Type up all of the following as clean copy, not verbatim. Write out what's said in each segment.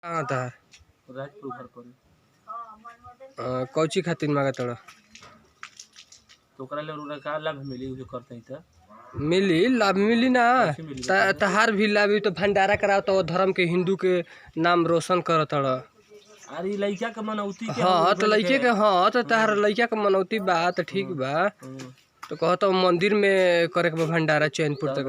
कहाँ था राजपुर घर पर कौची खातिर मांगा तड़ तो ओकरा ले उनका का लाभ मिली जो करते हैं त मिली लाभ मिली ना कैसे मिली बताइए? तहार भी लाभ तो भंडारा कराओ तो धर्म के हिंदू के नाम रोशन कर तड़। अरे लइका के मनौती के हाँ तो लइके के हाँ तो तहार लइका के मनौती बा तो ठीक बा तो कहता मंदिर में करे के बा भंडारा चैनपुर तक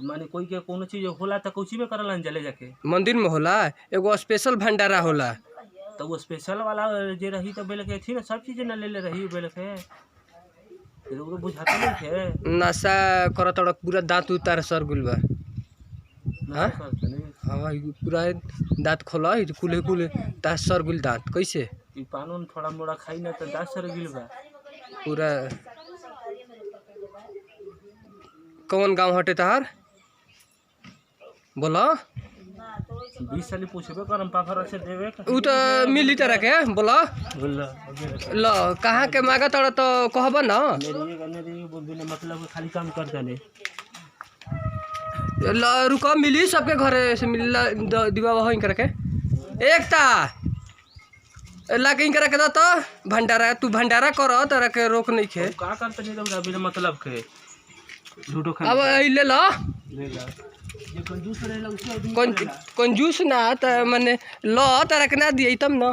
माने कोई के कोनो चीज होला त कोची में करलन जले जाके मंदिर में होला एगो स्पेशल भंडारा होला तो वो स्पेशल वाला जे रही तो बेल के थी ना सब चीज न ले ले रही बेल के फिर वो बुझाते नहीं थे नशा कर तड़ पूरा दांत उतार सर गुल बा। ना करते नहीं हाँ पूरा दांत खोला कुले कुले ता सर गुल दांत कैसे ई पानन थोड़ा मोड़ा खाई ना तो 10 सर गिल बा पूरा। कौन गांव हटे तहार बोला 20 साल पूछबे करम पाफर से देवे उ तो मिली तरह के बोला बोला ल कहाँ के मांगा तड़ तो कहब ना मेरी बोलने मतलब खाली काम करता नहीं ल रुको मिली सबके घरे से मिल दिवा वहीं करके एकता ला कहीं करके दो तो भंडारा तू भंडारा कर तरह के रोक नहीं खे का करते नहीं तो बिना मतलब के झूठो खा अब ले लो ले ला ये कंजूस रहेला उससे कंजूस ना त मने लो तरह के ना दिए तब ना